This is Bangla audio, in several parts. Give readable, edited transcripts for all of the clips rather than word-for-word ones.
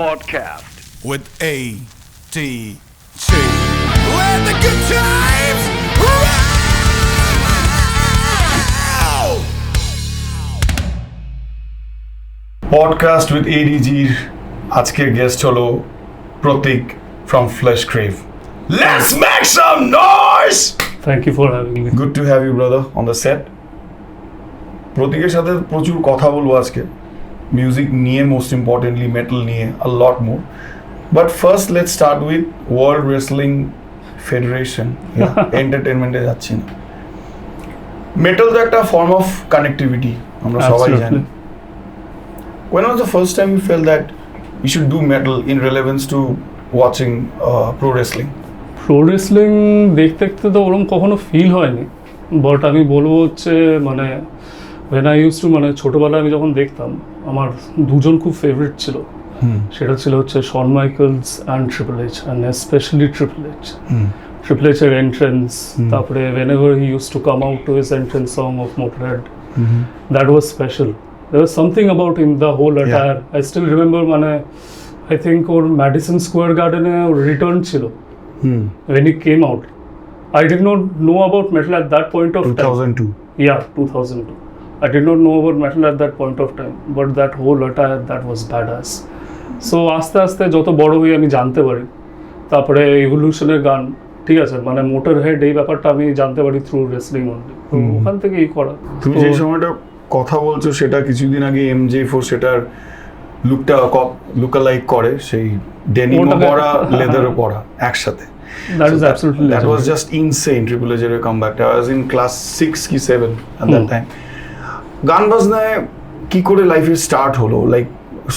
Podcast with ATG. Let the good times roll! Podcast with ADG আজকের গেস্ট হলো প্রতীক from Flesh Crave. Let's make some noise! Thank you for having me. Good to have you brother on the set. প্রতীকের সাথে প্রচুর কথা বলবো আজকে মিউজিক নিয়ে, মোস্ট ইম্পর্টেন্টলি মেটাল নিয়ে, a lot more. But first let's start with World Wrestling Federation. এন্টারটেইনমেন্টে যাচ্ছি না। মেটাল তো একটা ফর্ম অফ কানেক্টিভিটি, আমরা সবাই জানি। When was the first time you felt that you should do metal in relevance to watching pro wrestling? Pro wrestling দেখতে দেখতে তো ওরকম কখনো ফিল হয়নি, বাট আমি বলবো হচ্ছে মানে when I used to মানে ছোটোবেলায় আমি যখন দেখতাম আমার দুজন খুব ফেভারিট ছিল, সেটা ছিল হচ্ছে Shawn Michaels and triple H, and specially triple H. Triple এইচের এন্ট্রেন্স, তারপরে whenever he used to come out to his entrance song of Motorhead, that was special. There was something about him, the whole attire. I still remember মানে I think or Madison square গার্ডেনে ওর রিটার্ন ছিল when he came out. I did not know about metal at that point of 2002. time. Yeah, 2002. I did not know about metal at that point of time, but that whole attire, that was badass. So আস্তে আস্তে যত বড় হই আমি জানতে পারি, তারপরে ইভলিউশনের গান, ঠিক আছে, মানে মোটরহেড, এই ব্যাপারটা আমি জানতে পারি থ্রু রেসলিং অনলি। তো ওখান থেকেই করা। তুমি যে সময়টা কথা বলছো সেটা কিছুদিন আগে MJ4 সেটার লুকালাইক করে, সেই ডেনিম পরা, লেদার পরা একসাথে। That is absolutely that was just insane. Triple H comeback. I was in class 6 কি 7 at that time. গান বাজনায় কি করে লাইফে স্টার্ট হলো? লাইক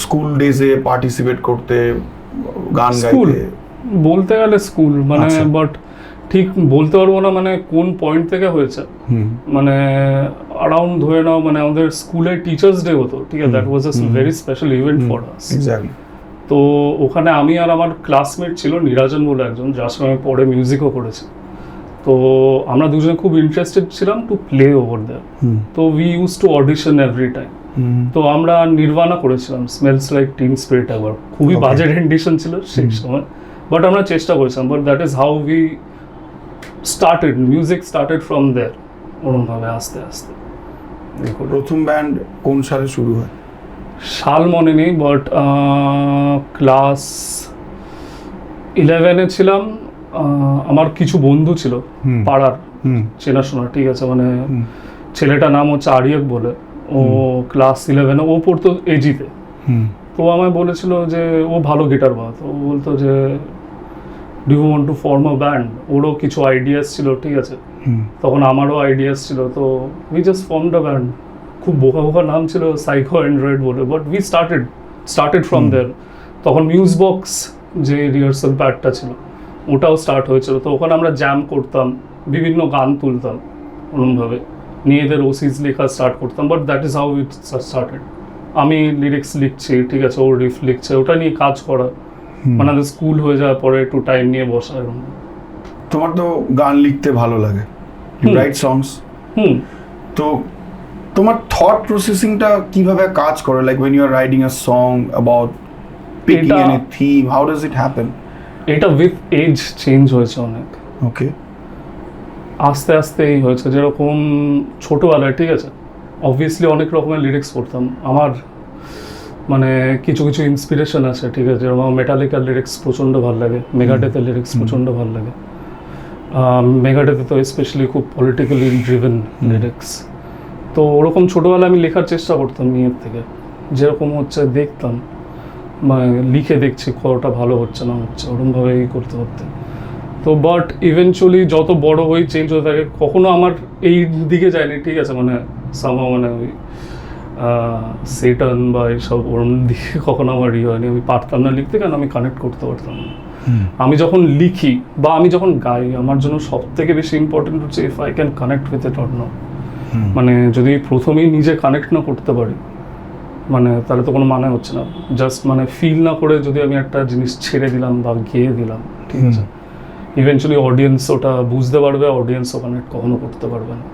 স্কুল ডেজে পার্টিসিপেট করতে, গান গাইতে? বলতে গেলে স্কুল মানে, বাট ঠিক বলতে পারবো না মানে কোন পয়েন্ট থেকে হয়েছে। মানে অ্যারাউন্ড ধরে নাও মানে আমাদের স্কুলে টিচার্স ডে হতো, ঠিক আছে, that was a very special event for us. Exactly. তো ওখানে আমি আর আমার ক্লাসমেট ছিল নিরাজন বলে একজন, যার সঙ্গে আমি পরে মিউজিকও করেছি। তো আমরা দুজনে খুব ইন্টারেস্টেড ছিলাম টু প্লে ওভার দেয়ার। তো we use to audition every time. তো আমরা নির্বাণা করেছিলাম, স্মেলস লাইক টিন স্পিরিট। একবার খুবই বাজে রেন্ডিশন ছিল সেই সময়, বাট আমরা চেষ্টা করেছিলাম। But that is how we started, music started from there, ওরমভাবে আস্তে আস্তে। প্রথম ব্যান্ড কোন সালে শুরু হয়? সাল মনে নেই, বাট ক্লাস 11-এ ছিলাম। আমার কিছু বন্ধু ছিল পাড়ার চেনাশোনা, ঠিক আছে, মানে ছেলেটার নাম হচ্ছে আরিয়ক বলে, ও ক্লাস 11-এ ও পড়তো এজিতে। তো আমায় বলেছিল যে ও ভালো গিটার বাজাতো, ও বলতো যে do you want to form a band. ওরও কিছু আইডিয়াস ছিল, ঠিক আছে, তখন আমারও আইডিয়াস ছিল। তো we just formed a band. খুব বোকা বোকা নাম ছিল, সাইকো অ্যান্ড্রয়েড বলে, বাট উই স্টার্টেড ফ্রম দেয়ার। তখন মিউজ বক্স যে রিহার্সাল প্যাডটা ছিল ওটাও স্টার্ট হয়েছিল। তো ওখানে আমরা জ্যাম করতাম, বিভিন্ন গান তুলতাম, ওরমভাবে নিজেদের ওসিজ লেখা স্টার্ট করতাম। But that is how it started. আমি লিরিক্স লিখছি, ঠিক আছে, ও রিফ লিখছে, ওটা নিয়ে কাজ করা, মানে স্কুল হয়ে যাওয়ার পরে একটু টাইম নিয়ে বসা। এরকম। তোমার তো গান লিখতে ভালো লাগে, ইউ রাইট সংস। তো তোমার থট প্রসেসিংটা কিভাবে কাজ করে? Like when you are writing a song about picking any theme, how does it happen? এটা উইথ এজ চেঞ্জ হয়েছে অনেক। ওকে। আস্তে আস্তেই হয়েছে। যেরকম ছোটোবেলায়, ঠিক আছে, অবভিয়াসলি অনেক রকমের লিরিক্স পড়তাম। আমার মানে কিছু কিছু ইন্সপিরেশন আছে, ঠিক আছে, যেরকম মেটালিকার লিরিক্স প্রচণ্ড ভালো লাগে, মেগাডেথের লিরিক্স প্রচণ্ড ভালো লাগে। মেগাডেথে তো স্পেশালি খুব পলিটিক্যালি ড্রিভেন লিরিক্স। তো ওরকম ছোটোবেলায় আমি লেখার চেষ্টা করতাম নিজের থেকে, যেরকম হচ্ছে দেখতাম, মানে লিখে দেখছি কতটা ভালো হচ্ছে না হচ্ছে, ওরকমভাবেই করতে করতে। তো বাট ইভেনচুয়ালি যত বড় হই চেঞ্জ হতে থাকে। কখনো আমার এই দিকে যায়নি, ঠিক আছে, মানে সামহাও মানে ওই সেটান বা এইসব ওরম দিকে কখনো আমার হয়নি। আমি পারতাম না লিখতে, কারণ আমি কানেক্ট করতে পারতাম না। আমি যখন লিখি বা আমি যখন গাই, আমার জন্য সব থেকে বেশি ইম্পর্টেন্ট হচ্ছে if I can connect with it or not. মানে যদি প্রথমেই নিজে কানেক্ট না করতে পারি, মানে তাহলে তো কোনো মানে হচ্ছে না। জাস্ট মানে ফিল না করে যদি আমি একটা জিনিস ছেড়ে দিলাম বা গেয়ে দিলাম, ঠিক আছে, ইভেনচুয়ালি অডিয়েন্স ওটা বুঝতে পারবে, অডিয়েন্সও কানেক্ট কখনো করতে পারবে না।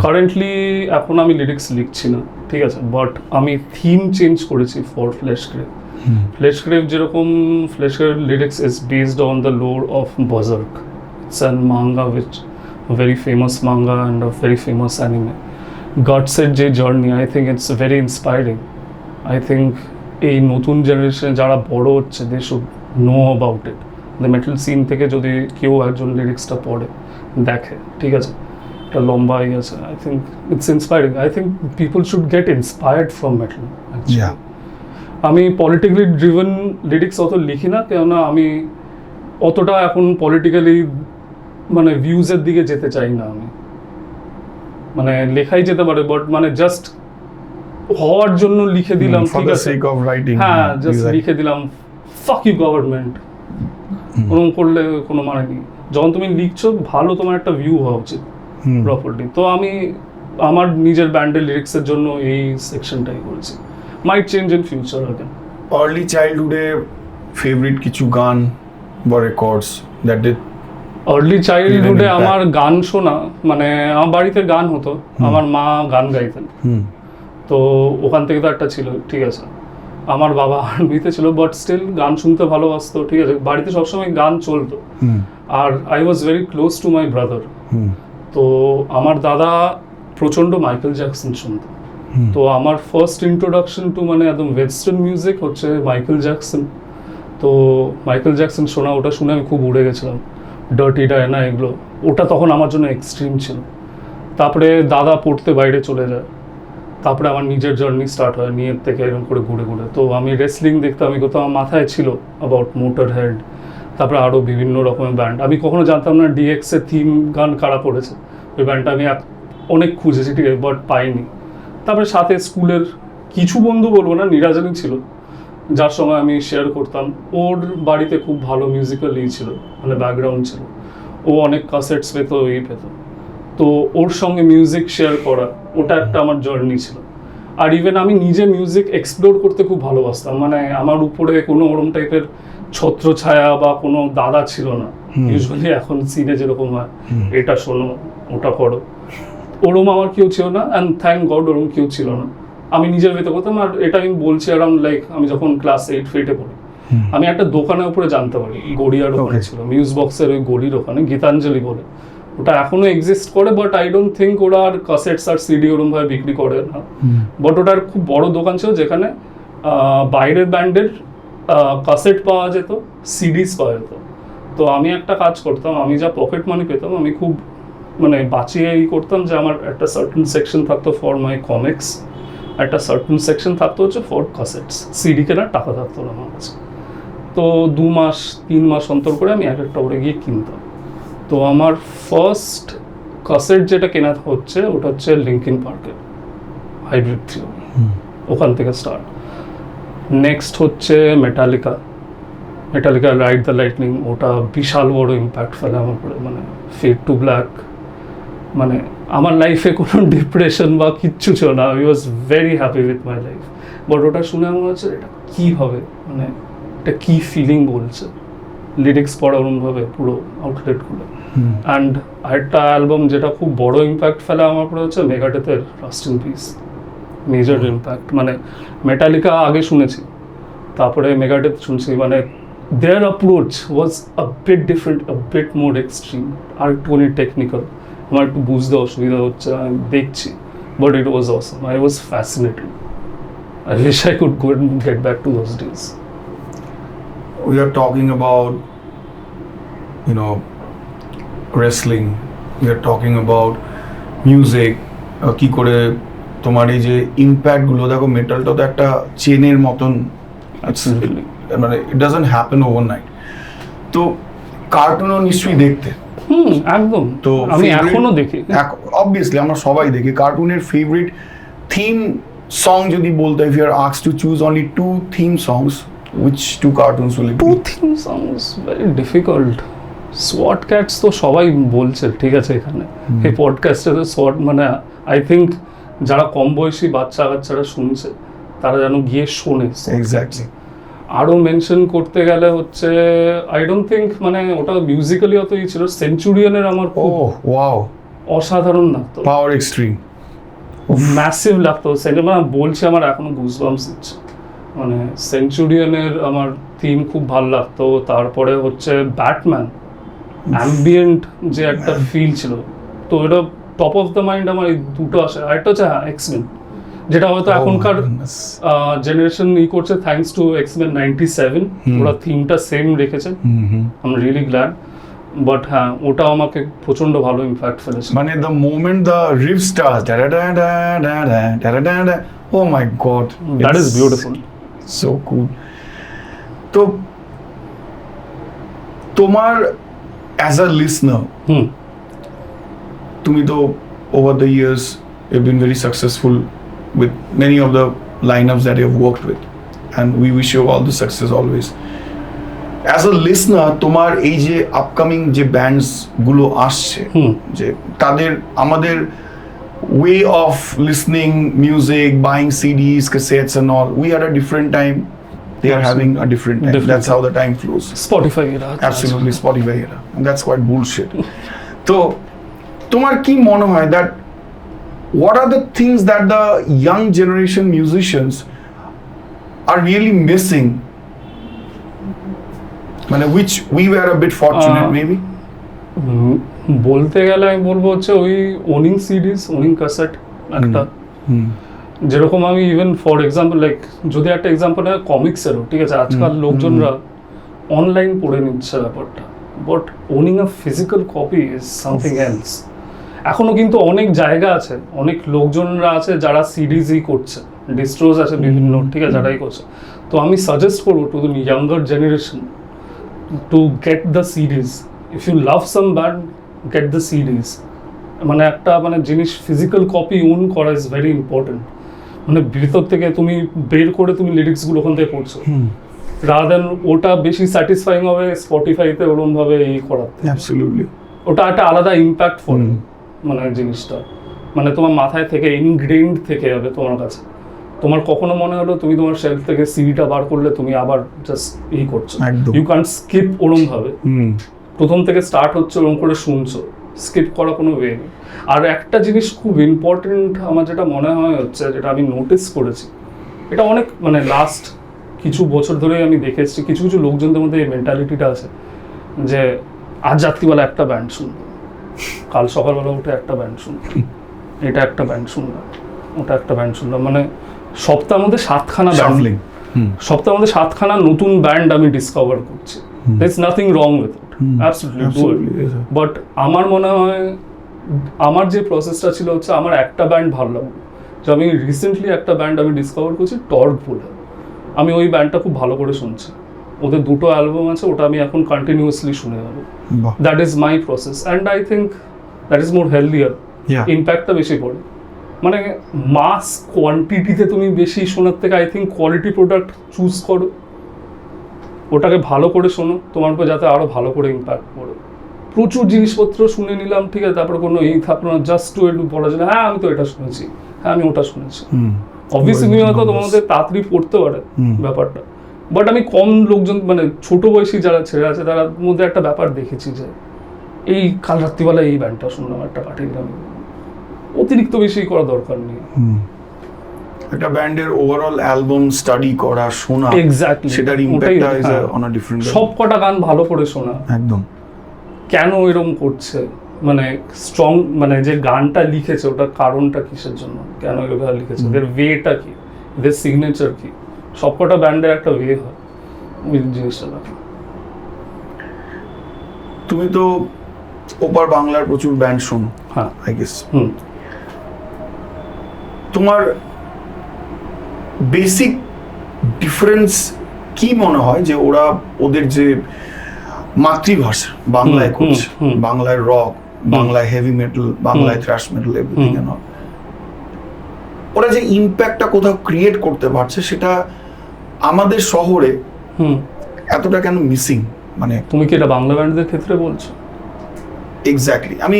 কারেন্টলি এখন আমি লিরিক্স লিখছি না, ঠিক আছে, বাট আমি থিম চেঞ্জ করেছি ফর ফ্ল্যাশ ক্রেভ। ফ্লেশগ্রেভ যেরকম, Fleshgrave lyrics is based on the lore of Berserk. It's an manga which very famous manga and a very famous anime. গডসের যে journey, I think it's very inspiring. I think এই নতুন জেনারেশনে যারা বড় হচ্ছে, they should know about it. The metal scene থেকে যদি কেউ একজন লিরিক্সটা পড়ে দেখে, ঠিক আছে, একটা লম্বা আছে, I think it's inspiring. I think people should get inspired from metal. Yeah. আমি পলিটিক্যালি ড্রিভেন লিরিক্স অত লিখি না, কেননা আমি অতটা এখন পলিটিক্যালি মানে ভিউজের দিকে যেতে চাই না। আমি মানে লেখাই যেতে পারে, বাট মানে জাস্ট হওয়ার জন্য লিখে দিলাম, For ঠিক the আছে, sake of writing. হ্যাঁ, জাস্ট Exactly. লিখে দিলাম ফাক ইউ গভর্নমেন্ট, ওরকম করলে কোনো মানে নেই। যখন তুমি লিখছো, ভালো তোমার একটা ভিউ হওয়া উচিত প্রপারলি। তো আমি আমার নিজের ব্যান্ডের লিরিক্সের জন্য এই সেকশনটাই করেছি। Might change in future again. Early childhood-এ favorite কিছু গান বা রেকর্ডস দ্যাট ডিড আর্লি চাইল্ডহুডে impact. আমার গান শোনা, মানে আমার বাড়িতে গান হতো, আমার মা গান গাইতেন, তো ওখান থেকে তো একটা ছিল, ঠিক আছে। আমার বাবা আর্মিতে ছিল, বাট স্টিল গান শুনতে ভালোবাসতো, ঠিক আছে, বাড়িতে সবসময় গান চলতো। আর I was very close to my brother. তো আমার দাদা প্রচণ্ড মাইকেল জ্যাকসন শুনতো। তো আমার ফার্স্ট ইন্ট্রোডাকশন টু মানে একদম ওয়েস্টার্ন মিউজিক হচ্ছে মাইকেল জ্যাকসন। তো মাইকেল জ্যাকসন শোনা, ওটা শুনে আমি খুব উড়ে গেছিলাম। ডার্টি ডায়না এগুলো, ওটা তখন আমার জন্য এক্সট্রিম ছিল। তারপরে দাদা পড়তে বাইরে চলে যায়, তারপরে আমার নিজের জার্নি স্টার্ট হয়, নিজের থেকে এরকম করে ঘুরে ঘুরে। তো আমি রেসলিং দেখতাম, আমি কোথাও আমার মাথায় ছিল অ্যাবাউট মোটর হেড, তারপরে আরও বিভিন্ন রকমের ব্যান্ড। আমি কখনো জানতাম না ডিএক্সের থিম গান কারা করেছে, ওই ব্যান্ডটা আমি অনেক খুঁজেছি, ঠিক আছে, বাট পাইনি। তারপরে সাথে স্কুলের কিছু বন্ধু, বলবো না, নিরাজানি ছিল, যার সঙ্গে আমি শেয়ার করতাম। ওর বাড়িতে খুব ভালো মিউজিক্যাল ছিল, মানে ব্যাকগ্রাউন্ড ছিল, ও অনেক কাসেটস পেতো, পেতো। তো ওর সঙ্গে মিউজিক শেয়ার করা, ওটা একটা আমার জার্নি ছিল। আর ইভেন আমি নিজে মিউজিক এক্সপ্লোর করতে খুব ভালোবাসতাম। মানে আমার উপরে কোনো ওরম টাইপের ছত্রছায়া বা কোনো দাদা ছিল না। ইউজুয়ালি এখন সিনে যেরকম হয়, এটা শোনো, ওটা করো, ওরম আমার কেউ ছিল না। অ্যান্ড থ্যাংক গড ওরম কেউ ছিল না। আমি নিজের ভেতর করতাম। আর এটা আমি বলছি অ্যারাউন্ড লাইক আমি যখন ক্লাস 8 পড়ি, আমি একটা দোকানের উপরে জানতে পারি, গড়িয়ার ওখানে ছিল, মিউজ বক্সের ওই গলির ওখানে, গীতাঞ্জলি বলে, ওটা এখনো এক্সিস্ট করে, বাট আই ডোন্ট থিঙ্ক ওরা আর কাসেটস আর সিডি ওরম ভাবে বিক্রি করে না। বাট ওটার খুব বড় দোকান ছিল, যেখানে বাইরের ব্যান্ডের কাসেট পাওয়া যেত, সিডিস পাওয়া যেত। তো আমি একটা কাজ করতাম, আমি যা পকেট মানি পেতাম, আমি খুব মানে বাঁচিয়ে করতাম যে আমার একটা সার্টেন সেকশন থাকতো ফর মাই কমিক্স, একটা সার্টেন সেকশন থাকতো হচ্ছে ফর কাসেটস। সিডি কেনার টাকা থাকতো না আমার কাছে। তো 2 মাস 3 মাস অন্তর করে আমি একটা করে গিয়ে কিনতাম। তো আমার ফার্স্ট কাসেট যেটা কেনা হচ্ছে, ওটা হচ্ছে লিঙ্কিন পার্কের হাইব্রিড থিওরি, ওখান থেকে স্টার্ট। নেক্সট হচ্ছে মেটালিকা রাইড দ্য লাইটনিং, ওটা বিশাল বড় ইম্প্যাক্ট ফেলে আমার উপরে। মানে ফেড টু ব্ল্যাক, মানে আমার লাইফে কোনো ডিপ্রেশন বা কিচ্ছু ছিল না, I was very happy with my life. But ওটা শুনে আমার হচ্ছে এটা কী হবে, মানে এটা কী ফিলিং বলছে, লিরিক্স পড়া ওরমভাবে পুরো আউটলেট করে। অ্যান্ড আরেকটা অ্যালবাম যেটা খুব বড় ইম্প্যাক্ট ফেলে আমার উপরে হচ্ছে মেগাডেথের Rust in Peace, major impact. মানে মেটালিকা আগে শুনেছি, তারপরে মেগাডেথ শুনছি, মানে their approach was a bit different, a bit more extreme, আর একটুখানি টেকনিক্যাল। আমার একটু বুঝতে অসুবিধা হচ্ছে, আমি দেখছি, but it was awesome, I was fascinated. I wish I could go and get back to those days. We are talking about, you know, wrestling. We are talking about music. কি করে তোমার এই যে ইম্প্যাক্টগুলো, দেখো মেটালটা তো একটা চেনের মতন, মানে ইট ডাজন্ট হ্যাপেন ওভারনাইট। তো কার্টুনও নিশ্চয়ই দেখতে। একদম। তো আমি এখনো দেখি, অবভিয়াসলি আমরা সবাই দেখি। কার্টুনের ফেভারিট থিম সং যদি বলতে, if you are asked to choose only 2 theme songs, which 2 cartoons will it be? 2 theme songs very difficult. SWAT Cats তো সবাই বলছে, ঠিক আছে, এখানে এই পডকাস্টে তো SWAT, মানে আই থিঙ্ক যারা কম বয়সী বাচ্চারা শুনছে, তারা যেন গিয়ে শোনে। এক্স্যাক্টলি। আরও মেনশন করতে গেলে হচ্ছে, আই ডোন্ট থিঙ্ক, মানে ওটা মিউজিক্যালি অত ই ছিল, সেঞ্চুরিয়ানের আমার খুব অসাধারণ লাগতো, পাওয়ার এক্সট্রিম, ম্যাসিভ লাগতো। সেটা মানে বলছি আমার এখনো গুজবাম্পস দিচ্ছে। মানে সেঞ্চুরিয়ানের আমার থিম খুব ভালো লাগতো, তারপরে হচ্ছে ব্যাটম্যান অ্যাম্বিয়েন্ট যে একটা ফিল ছিল, তো এটা টপ অফ দ্য মাইন্ড আমার এই দুটো আসে। আরেকটা হচ্ছে এক্সমেন, যেটা হয়তো Oh my এখনকার goodness. জেনারেশন করছে থ্যাঙ্কস টু এক্সমেন 97, ওরা থিমটা সেম রেখেছে, I am really glad. But হ্যাঁ, ওটা আমাকে প্রচন্ড ভালো ইম্প্যাক্ট ফেলেছে। মানে the moment the riff starts, da da da da da da da da da, oh my god, that is it's beautiful. so cool. তো তোমার as a listener, তুমি তো over the years you've been very successful with many of the lineups that you've worked with, and we wish you all the success always. As a listener, তোমার এই যে আপকামিং যে ব্যান্ডস গুলো আসছে, যে তাদের আমাদের way of listening music, buying CDs, cassettes and all, we are a different time, they are having a different time. Different That's how the time flows. Spotify এরা Absolutely, Spotify era, and that's quite bullshit. তো তোমার কি মনে হয় that what are the things that the young generation musicians are really missing, মানে which we were a bit fortunate maybe? বলতে গেলে আমি বলবো হচ্ছে ওই ওনিং সিডিজ, ওনিং ক্যাসেট একটা, যেরকম আমি ইভেন ফর এক্সাম্পল লাইক যদি একটা এক্সাম্পল হয় কমিক্সেরও, ঠিক আছে, আজকাল লোকজনরা অনলাইন পড়ে নিচ্ছে ব্যাপারটা, but owning a physical copy is something else. এখনো কিন্তু অনেক জায়গা আছে, অনেক লোকজনরা আছে যারা সিডিজই করছে, ডিস্ট্রোজ আছে বিভিন্ন, ঠিক আছে, যারাই করছে। তো আমি সাজেস্ট করবো to the younger generation to get the CDs. If you love some band, get the CDs. মানে একটা মানে জিনিস ফিজিক্যাল কপি ওন করা ইজ ভেরি ইম্পর্টেন্ট। মানে ভিতর থেকে তুমি বের করে তুমি লিরিক্সগুলো ওখান থেকে পড়ছো, রাদার দেন ওটা বেশি স্যাটিসফাইং হবে স্পটিফাইতে ওরমভাবে এই করাতে। Absolutely. ওটা একটা আলাদা ইম্প্যাক্ট ফলে, মানে জিনিসটা মানে তোমার মাথায় থেকে ইনগ্রেইনড থেকে যাবে তোমার কাছে। তোমার কখনো মনে হলো তুমি তোমার শেলফ থেকে সিডিটা বার করলে তুমি আবার জাস্ট এই করছো, একদম। ইউ ক্যান্ট স্কিপ ওরম ভাবে, প্রথম থেকে স্টার্ট হচ্ছে ওরম করে শুনছো, স্কিপ করা কোনো ওয়ে নেই। আর একটা জিনিস খুব ইম্পর্টেন্ট আমার যেটা মনে হয় হচ্ছে, যেটা আমি নোটিস করেছি, এটা অনেক মানে লাস্ট কিছু বছর ধরেই আমি দেখেছি, কিছু কিছু লোকজনদের মধ্যে এই মেন্টালিটিটা আছে যে আজ রাত্রিবেলা একটা ব্যান্ড শুনবো, কাল সকালবেলা উঠে একটা ব্যান্ড শুনবো, এটা একটা ব্যান্ড শুনলাম, ওটা একটা ব্যান্ড শুনলাম, মানে সপ্তাহের মধ্যে 7খানা ব্যান্ড, Shuffling. সপ্তাহের মধ্যে 7খানা নতুন ব্যান্ড আমি ডিসকভার করছি। There's nothing wrong with it. Absolutely do it. Absolutely, yes, sir. But আমার মনে হয় আমার যে প্রসেসটা ছিল হচ্ছে আমার একটা ব্যান্ড ভালো লাগলো, যে আমি রিসেন্টলি একটা ব্যান্ড আমি ডিসকভার করছি টর্ক বলে, আমি ওই ব্যান্ডটা খুব ভালো করে শুনছি, ওদের 2টো অ্যালবাম আছে, ওটা আমি এখন কন্টিনিউয়াসলি শুনে যাবো। বাহ। That is my process and I think that is more healthier. Yeah. ইম্প্যাক্টটা বেশি পড়ে, মানে মাস কোয়ান্টিটিতে তুমি বেশি শোনার থেকে I think quality product choose করো, ওটাকে ভালো করে শোনো, তোমার উপর যাতে আরও ভালো করে ইম্প্যাক্ট পড়ে। প্রচুর জিনিসপত্র শুনে নিলাম, ঠিক আছে, তারপরে কোনো এই থাকলো না, জাস্ট টু একটু বলা যায় হ্যাঁ আমি তো এটা শুনেছি, হ্যাঁ আমি ওটা শুনেছি। অবভিয়াসলি তুমি হয়তো তোমাদের তাড়াতাড়ি পড়তে পারে ব্যাপারটা, বাট আমি কম লোকজন মানে ছোট বয়সী যারা ছেলে আছে তার মধ্যে একটা ব্যাপার দেখেছি যে এই কাল রাত্রিবেলা এই ব্যান্ডটা শুনলাম একটা পার্টি গেলাম, অতিরিক্ত বেশি করা দরকার নেই। একটা ব্যান্ডের ওভারঅল অ্যালবাম স্টাডি করা, শোনা, এক্স্যাক্টলি সেটার ইম্প্যাক্টটা ইজ অন আ ডিফারেন্ট সব কটা গান ভালো করে শোনা, একদম। কেন এরকম করছে, মানে স্ট্রং মানে যে গানটা লিখেছে ওটার কারণটা কিসের জন্য, কেন এভাবে লিখেছে, এদের ওয়েটা কি, এদের সিগনেচার কি, সবকটা ব্যান্ডের একটা ওয়ে হয় ওই জিনিসটা লাগে। তুমি তো ওপার বাংলার প্রচুর ব্যান্ড শোনো, হ্যাঁ, আই গেস। তোমার বেসিক ডিফারেন্স কি মনে হয় যে ওরা ওদের যে মাতৃভাষা বাংলায় করছে, বাংলায় রক, বাংলায় হেভি মেটাল, বাংলায় thrash metal, everything and all, ওরা যে ইম্প্যাক্টটা কোথাও ক্রিয়েট করতে পারছে সেটা আমাদের শহরে এতটা কেন মিসিং? মানে তুমি কি এটা বাংলা ব্যান্ডদের ক্ষেত্রে বলছো? এক্স্যাক্টলি, আমি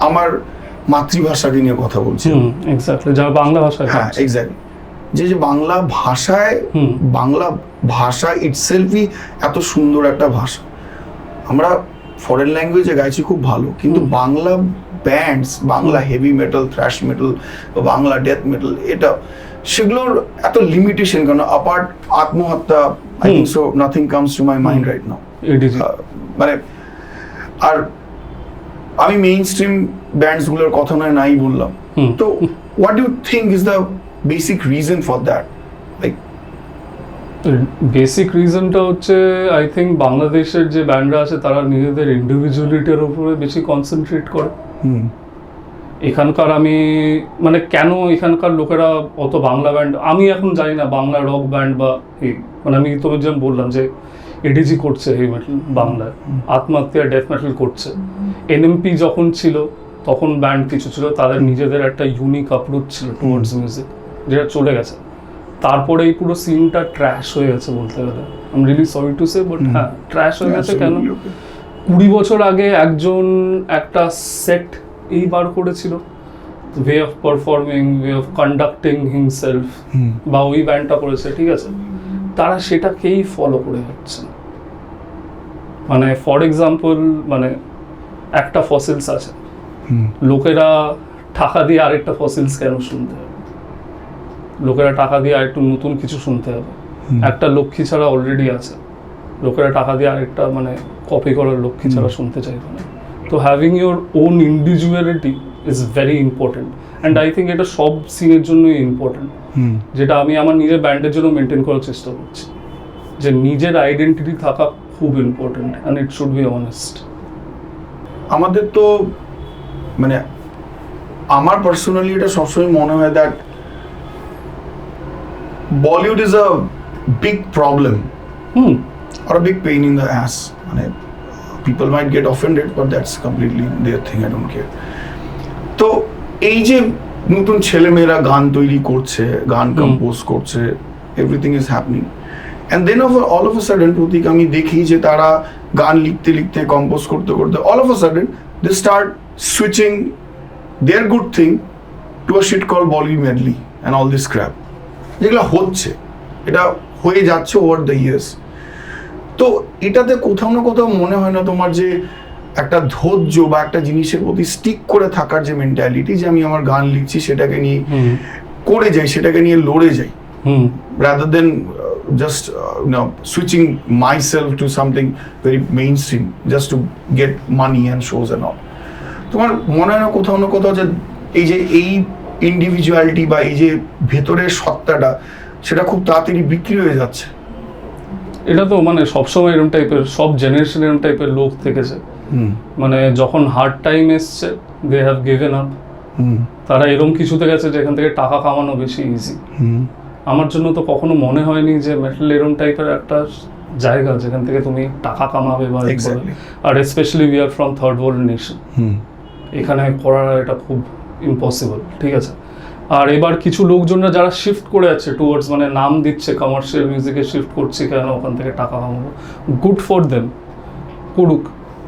আমার মাতৃভাষাকে নিয়ে কথা বলছি। এক্স্যাক্টলি, যারা বাংলা ভাষায়, হ্যাঁ এক্স্যাক্টলি, যে বাংলা ভাষায়, বাংলা ভাষা ইটসেলফই এত সুন্দর একটা ভাষা। আমরা ফরেন ল্যাঙ্গুয়েজে গাইছি খুব ভালো, কিন্তু Bangla bands, Bangla heavy metal, thrash metal, Bangla death metal, এটা সেগুলোর এত লিমিটেশন কেন? অ্যাপার্ট আত্মহত্যা, I think so nothing comes to my mind right now. মানে আর আমি মেইন স্ট্রিম ব্যান্ডসগুলোর কথা নয় নাই বললাম, তো what you think is the basic reason for that? Like basic রিজনটা হচ্ছে আই থিঙ্ক বাংলাদেশের যে ব্যান্ডরা আছে তারা নিজেদের ইন্ডিভিজুয়ালিটির উপরে বেশি কনসেন্ট্রেট করে। এখানকার আমি মানে কেন এখানকার লোকেরা অত বাংলা ব্যান্ড, আমি এখন জানি না বাংলা রক ব্যান্ড বা এই মানে আমি তোকে যেমন বললাম যে এডিজি করছে হেভি মেটাল বাংলায়, আত্মহত্যা ডেথ মেটাল করছে। এনএমপি যখন ছিল তখন ব্যান্ড কিছু ছিল, তাদের নিজেদের একটা ইউনিক অ্যাপ্রোচ ছিল টুয়ার্ডস মিউজিক, যেটা চলে গেছে। তারপরে এই পুরো সিনটা ট্র্যাশ হয়ে গেছে বলতে গেলে। I am really sorry to say, but হ্যাঁ ট্র্যাশ হয়ে গেছে। কেন 20 বছর আগে একজন একটা সেট এই বার করেছিল, way of performing, way of conducting himself, বা ওই ব্যান্ডটা করেছে, ঠিক আছে, তারা সেটাকেই ফলো করে যাচ্ছে। মানে ফর এক্সাম্পল মানে একটা ফসিলস আছে, লোকেরা টাকা দিয়ে আরেকটা ফসিলস কেন শুনতে হবে? লোকেরা টাকা দিয়ে আরেকটু নতুন কিছু শুনতে হবে। একটা লক্ষ্মী ছাড়া অলরেডি আছে, লোকেরা টাকা দিয়ে আরেকটা মানে কপি করার লক্ষ্মী ছাড়া শুনতে চাইবে না। তো having your own individuality is very important, and I think এটা সব সিনের জন্যই ইম্পর্টেন্ট, যেটা আমি আমার নিজের ব্যান্ডের জন্য মেনটেন করার চেষ্টা করছি, যে নিজের আইডেন্টিটি থাকা খুব important, and it should be honest. আমাদের তো মানে আমার পার্সোনালি এটা সবসময় মনে হয় that Bollywood is a big problem or a big pain in the ass. মানে people might get offended, but that's completely their thing, I don't care. তো এই যে নতুন ছেলেমেয়েরা গান তৈরি করছে, গান কম্পোজ করছে, everything is happening, and then all of a sudden Pratik আমি দেখি যে তারা গান লিখতে লিখতে, কম্পোজ করতে করতে all of a sudden they start switching their good thing to a shit call বলি medley and all this crap, যেগুলো হচ্ছে, এটা হয়ে যাচ্ছে ওভার দ্য ইয়ার্স। তো এটাতে কোথাও না কোথাও মনে হয় না তোমার যে একটা ধৈর্য বা একটা জিনিসের প্রতি স্টিক করে থাকার যে মেন্টালিটি, যে আমি আমার গান লিখছি সেটাকে নিয়ে করে যাই, সেটাকে নিয়ে লড়ে যাই, rather than just switching my self to something very main stream just to get money and shows and all? তোমার মনে হয় না কোথাও না কোথাও যে এই ইন্ডিভিজুয়ালিটি বা এই যে ভেতরের সত্তাটা, সেটা খুব তাড়াতাড়ি বিক্রি হয়ে যাচ্ছে? এটা তো মানে সবসময় এরকম টাইপের, সব জেনারেশন এরকম টাইপের লোক থেকেছে। মানে যখন হার্ড টাইম এসছে দে হ্যাভ গিভেন আপ, তারা এরকম কিছুতে গেছে যেখান থেকে টাকা কামানো বেশি ইজি। আমার জন্য তো কখনো মনে হয়নি যে মেটাল এরকম টাইপের একটা জায়গা যেখান থেকে তুমি টাকা কামাবে বা, আর specially we are from third world nation, এখানে করা এটা খুব ইম্পসিবল, ঠিক আছে। আর এবার কিছু লোকজনরা যারা শিফট করে যাচ্ছে টুয়ার্ডস মানে নাম দিচ্ছে কমার্শিয়াল মিউজিকে শিফট করছে, কেন ওখান থেকে টাকা কামাবো, গুড ফর দেম, করুক,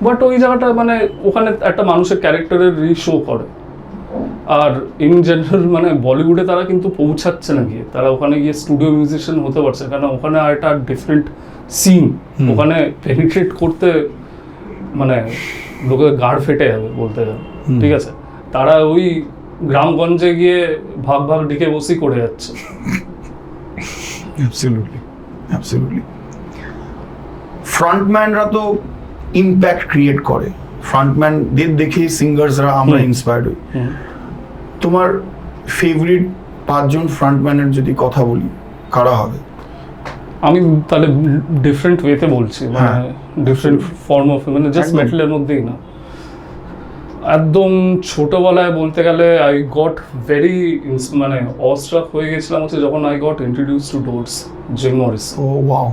বাট ওই জায়গাটা মানে ওখানে একটা মানুষের ক্যারেক্টারের রিশো করে। আর ইন জেনারেল মানে বলিউডে তারা কিন্তু পৌঁছাচ্ছে না গিয়ে, তারা ওখানে গিয়ে স্টুডিও মিউজিশিয়ান হতে পারছে, কারণ ওখানে আর একটা ডিফারেন্ট সিন, ওখানে পেনিট্রেট করতে মানে লোকের গাড় ফেটে যাবে বলতে গেলে, ঠিক আছে। তারা ওই গ্রামগঞ্জে গিয়ে ভাগ ভাগ ডিকে বসি করে যাচ্ছে। Absolutely, absolutely. ফ্রন্টম্যানরা তো ইম্প্যাক্ট ক্রিয়েট করে, ফ্রন্টম্যানদের দেখে সিঙ্গার্সরা আমরা ইন্সপায়ার্ড হই। তোমার ফেভারিট 5 জন ফ্রন্টম্যানের যদি কথা বলি, কারা হবে? আমি তাহলে ডিফারেন্ট ওয়েতে বলছি, মানে ডিফারেন্ট ফর্ম অফ, মানে জাস্ট মেটালের মধ্যেই না, একদম ছোটবেলায় বলতে গেলে আই গট ভেরি মানে অস্ট্রাক হয়ে গেছিলাম হচ্ছে যখন I got introduce to Doors, Jim Morrison. ও ওয়াও,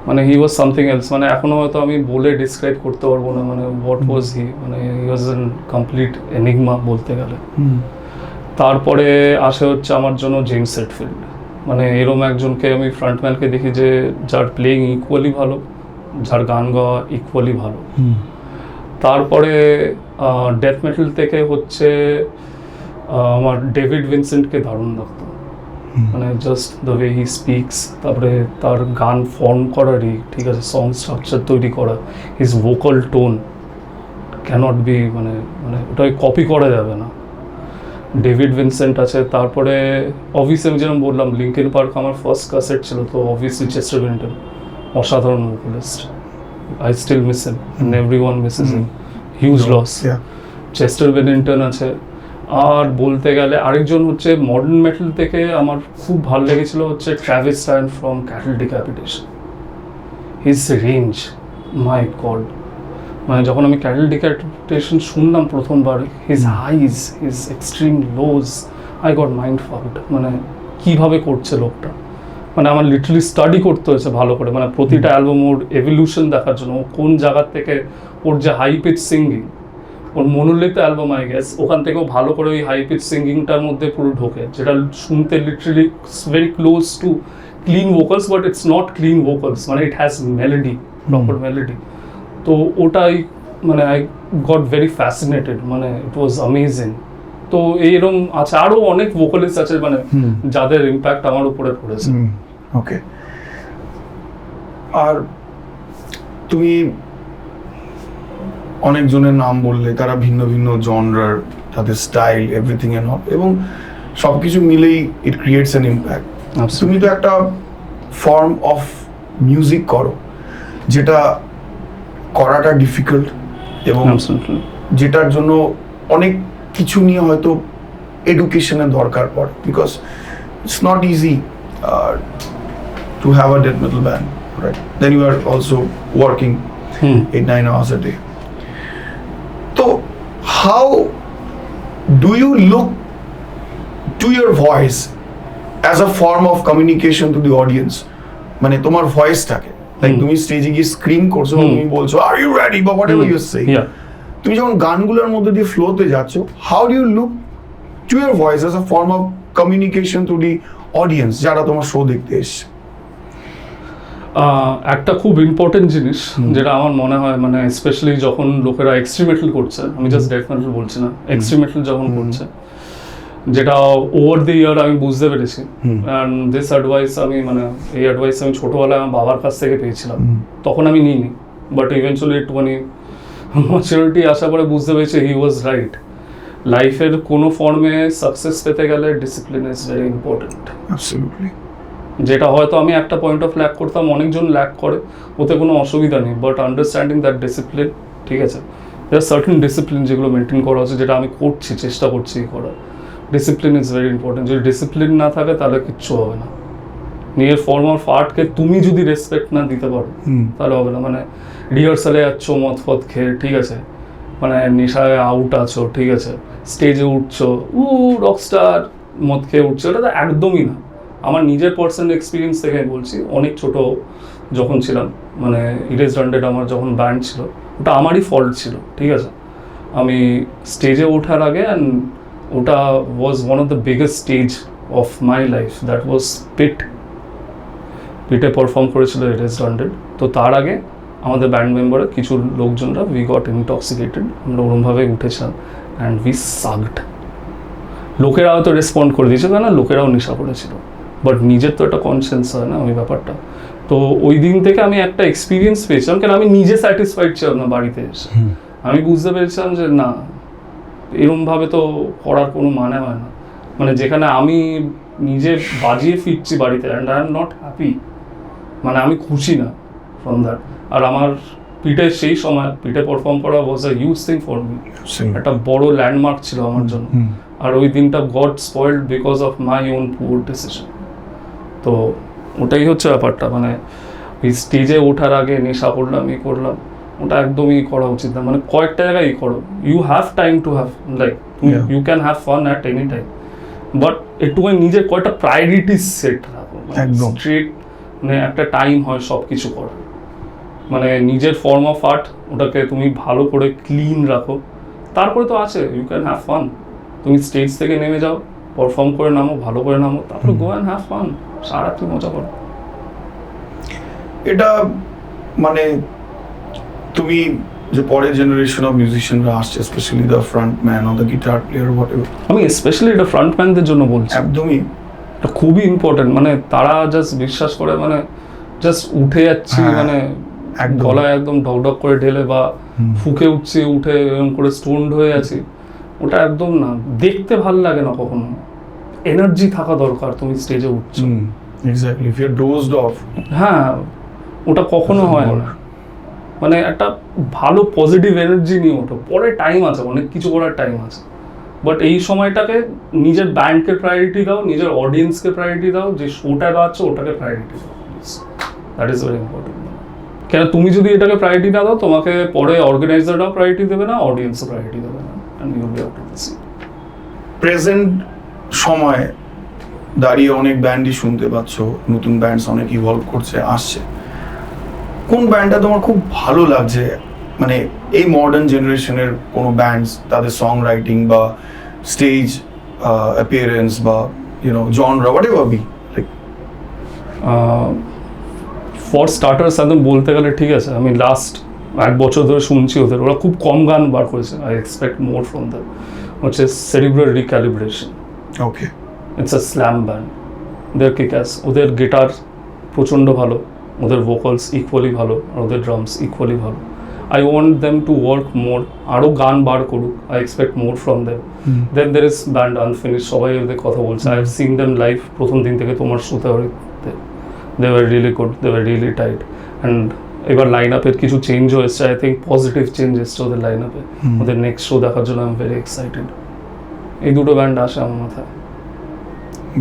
মানে হি ওয়াজ সামথিং এলস, মানে এখনো হয়তো আমি বলে ডিসক্রাইব করতে পারবো না মানে হোয়াট ওয়াজ হি, মানে he was an complete enigma বলতে গেলে। তারপরে আসে হচ্ছে আমার জন্য জেমস হেটফিল্ড, মানে এরকম একজনকে আমি ফ্রন্টম্যানকে দেখি যে যার প্লেইং ইকুয়ালি ভালো, যার গান গাওয়া ইকুয়ালি ভালো। তারপরে ডেথ মেটাল থেকে হচ্ছে আমার ডেভিড ভিনসেন্টকে দারুণ লাগতো, মানে just the way he speaks, তারপরে তার গান ফর্ম করারই, ঠিক আছে, সং স্ট্রাকচার তৈরি করা, his vocal tone cannot be মানে মানে ওটাকে কপি করা যাবে না। ডেভিড ভিনসেন্ট আছে, তারপরে অবভিয়াসলি আমি যেরকম বললাম লিঙ্কিন পার্ক আমার ফার্স্ট ক্যাসেট ছিল, তো অবভিয়াসলি চেস্টার বেনিংটন অসাধারণ vocalist, I still miss him and everyone misses him, huge loss. Yeah. Chester Bennington আছে। আর বলতে গেলে আরেকজন হচ্ছে মডার্ন মেটাল থেকে আমার খুব ভালো লেগেছিল হচ্ছে Travis Stein from Cattle Decapitation. His range, my god, মানে যখন আমি ক্যাটল ডিক্যাপিটেশন শুনলাম প্রথমবার, his highs, his extreme lows, I got mind fucked. মানে কীভাবে করছে লোকটা, মানে আমার লিটারালি স্টাডি করতে হয়েছে ভালো করে, মানে প্রতিটা অ্যালবাম ওর এভলিউশন দেখার জন্য, ও কোন জায়গার থেকে ওর যে হাই পিচ সিঙ্গিং, ওর মনোলিথ অ্যালবাম আই গেস, ওখান থেকেও ভালো করে ওই হাই পিচ সিঙ্গিংটার মধ্যে পুরো ঢোকে, যেটা শুনতে literally very close to clean vocals, but it's not clean vocals, মানে it has melody, proper melody. তো ওটাই মানে আই গট ভেরি ফ্যাসিনেটেড, মানে ইট ওয়াজ অ্যামেজিং। তো এইরকম আছে আরও অনেক ভোকালিস্ট আছে মানে যাদের ইম্প্যাক্ট আমার উপরে পড়েছে। ওকে, আর তুমি অনেকজনের নাম বললে, তারা ভিন্ন ভিন্ন জনরার, তাদের স্টাইল, এভরিথিং এন্ড অল, এবং সব কিছু মিলেই ইট ক্রিয়েটস অ্যান ইম্প্যাক্ট। তুমি তো একটা ফর্ম অফ মিউজিক করো যেটা করাটা ডিফিকাল্ট, এবং যেটার জন্য অনেক কিছু নিয়ে হয়তো এডুকেশনের দরকার পড়ে, because it's not easy to have a death metal band, right? Then you are also working 8-9 hours a day. So how do you look to your voice as a form of communication to the audience? মানে তোমার ভয়েসটাকে, লাইক তুমি স্টেজে গিয়ে স্ক্রিম করছো, তুমি বলছো আর ইউ রেডি বা হোয়াটএভার ইউ সে, তুমি যখন গানগুলোর মধ্যে দিয়ে ফ্লোতে যাচ্ছ, how do you look to your voice as a form of communication to the audience যারা তোমার শো দেখতে এসছে? একটা খুব ইম্পর্টেন্ট জিনিস যেটা আমার মনে হয়, মানে স্পেশালি যখন লোকেরা এক্সট্রিম মেটাল করছে, আমি জাস্ট ডেথ মেটাল বলছি না, এক্সট্রিম মেটাল যখন করছে, যেটা ওভার দি ইয়ার আমি বুঝতে পেরেছি, অ্যান্ড দিস অ্যাডভাইস আমি মানে এই অ্যাডভাইস আমি ছোটোবেলায় আমার বাবার কাছ থেকে পেয়েছিলাম, তখন আমি নিইনি, বাট ইভেনচুয়ালি একটুখানি ম্যাচুরিটি আসার পরে বুঝতে পেরেছি হি ওয়াজ রাইট। লাইফের কোনো ফর্মে সাকসেস পেতে গেলে discipline is very important. Absolutely. যেটা হয়তো আমি একটা পয়েন্ট অফ ল্যাক করতাম, অনেকজন ল্যাক করে, ওতে কোনো অসুবিধা নেই, বাট আন্ডারস্ট্যান্ডিং দ্যাট ডিসিপ্লিন, ঠিক আছে, দেয়ার সার্টেন ডিসিপ্লিন যেগুলো মেনটেন করা হচ্ছে, যেটা আমি করছি, চেষ্টা করছি করার। Discipline is very important. যদি ডিসিপ্লিন না থাকে তাহলে কিচ্ছু হবে না। নিজের ফর্ম অফ আর্টকে তুমি যদি রেসপেক্ট না দিতে পারো তাহলে হবে না। মানে রিহার্সালে যাচ্ছ মদ ফদ খেয়ে, ঠিক আছে, মানে নেশায় আউট আছো, ঠিক আছে, স্টেজে উঠছো, রকস্টার মদ খেয়ে উঠছো, এটা তো একদমই না। আমার নিজের পার্সোনাল এক্সপিরিয়েন্স থেকে আমি বলছি, অনেক ছোট যখন ছিলাম, মানে ইরেজ হান্ড্রেড আমার যখন ব্যান্ড ছিল, ওটা আমারই ফল্ট ছিল, ঠিক আছে। আমি স্টেজে ওঠার আগে, অ্যান্ড ওটা was one of the biggest stage of my life, that was পিটে পারফর্ম করেছিল ইরেজ হান্ড্রেড। তো তার আগে আমাদের ব্যান্ড মেম্বারের কিছু লোকজনরা উই গট ইনটক্সিকেটেড, আমরা ওরমভাবে উঠেছিলাম, অ্যান্ড উই সাগড। লোকেরা হয়তো রেসপন্ড করে দিয়েছে, কেন লোকেরাও নেশা করেছিল, বাট নিজের তো একটা কনসিয়েন্স হয় না ওই ব্যাপারটা। তো ওই দিন থেকে আমি একটা এক্সপিরিয়েন্স পেয়েছিলাম, কেন আমি নিজে স্যাটিসফাইড ছিলাম না বাড়িতে এসে। আমি বুঝতে পেরেছিলাম যে না, এরমভাবে তো করার কোনো মানে হয় না। মানে যেখানে আমি নিজে বাজিয়ে ফিরছি বাড়িতে, and I am not happy, মানে আমি খুশি না ফ্রম দ্যাট। আর আমার পিঠে সেই সময় পিঠে পারফর্ম করা was a huge thing for me, একটা বড় ল্যান্ডমার্ক ছিল আমার জন্য। আর ওই দিনটা got spoiled because of my own poor decision. তো ওটাই হচ্ছে ব্যাপারটা, মানে ওই স্টেজে ওঠার আগে নেশা করলাম, করলাম, ওটা একদমই করা উচিত না। মানে কয়েকটা জায়গায় করো, you have time to have, like you can have fun at any time, but একটুখানি নিজের কয়েকটা প্রায়োরিটিস সেট রাখো। একদম স্ট্রিট, মানে একটা টাইম হয় সব কিছু করার, মানে নিজের ফর্ম অফ আর্ট ওটাকে তুমি ভালো করে ক্লিন রাখো, তারপরে তো আছে ইউ ক্যান হ্যাভ ফান। তুমি স্টেজ থেকে নেমে যাও, পারফর্ম করে নামো, ভালো করে নামো, তারপরে গো অ্যান্ড হ্যাভ ফান, সারারাত্রি মজা করো। এটা মানে তুমি যে পরের জেনারেশন অফ মিউজিশিয়ানরা আসছে, specially the frontman or the guitar player whatever, আমি স্পেশালি এটা ফ্রন্টম্যানদের জন্য বলছি, একদমই এটা খুবই ইম্পর্টেন্ট। মানে তারা জাস্ট বিশ্বাস করে, মানে জাস্ট উঠে যাচ্ছি, মানে একদম। গলায় একদম ঢকঢক করে ঢেলে বা ফুকে উঠছে উঠে এরকম করে স্টোনড হয়ে আছি, ওটা একদম না, দেখতে ভাল লাগে না কখনো। এনার্জি থাকা দরকার, তুমি স্টেজে উঠছো। Exactly, if you are dozed off, হ্যাঁ, ওটা কখনো Doesn't হয় work. না। মানে একটা ভালো পজিটিভ এনার্জি নিয়ে ওঠো, পরে টাইম আছে, অনেক কিছু করার টাইম আছে, বাট এই সময়টাকে নিজের ব্যান্ডকে প্রায়োরিটি দাও, নিজের অডিয়েন্সকে প্রায়োরিটি দাও, যে শোটা গাচ্ছ ওটাকে প্রায়োরিটি দাও, দ্যাট ইজ ভেরি ইম্পর্টেন্ট। কেন তুমি যদি এটাকে প্রায়োরিটি না দাও, তোমাকে পরে অর্গানাইজাররাও প্রায়োরিটি দেবে না, অডিয়েন্সও প্রায়োরিটি দেবে না, and you will be out of the scene. Present সময়ে দাঁড়িয়ে অনেক ব্যান্ডই শুনতে পাচ্ছ, নতুন ব্যান্ডস অনেক ইভলভ করছে, আসছে। কোন ব্যান্ডটা তোমার খুব ভালো লাগছে, মানে এই মডার্ন জেনারেশনের কোনো ব্যান্ডস, তাদের সং রাইটিং বা স্টেজ অ্যাপিয়ারেন্স বা genre, what ever be, like? For starters একদম বলতে গেলে, ঠিক আছে, আমি লাস্ট 1 বছর ধরে শুনছি ওদের, ওরা খুব কম গান বার করেছে, I expect more from them, হচ্ছে Cerebral Recalibration. Okay, it's a slam band, ওদের কিক-অ্যাস, ওদের গিটার প্রচণ্ড ভালো, ওদের ভোকালস ইকুয়ালি ভালো, আর ওদের ড্রামস ইকুয়ালি ভালো। I want them to work more, আরও গান বার করুক, I expect more from them. Then there is band Unfinish, সবাই ওদের কথা বলছে, I have seen them live প্রথম দিন থেকে তোমার শোতে হয়, they were really good, they were really tight. And এবার লাইন আপের কিছু চেঞ্জ হয়েছে, আই থিঙ্ক পজিটিভ চেঞ্জ এসছে ওদের লাইন আপে, ওদের নেক্সট শো দেখার জন্য আই এম ভেরি এক্সাইটেড। এই দুটো ব্যান্ড আসে আমার মাথায়।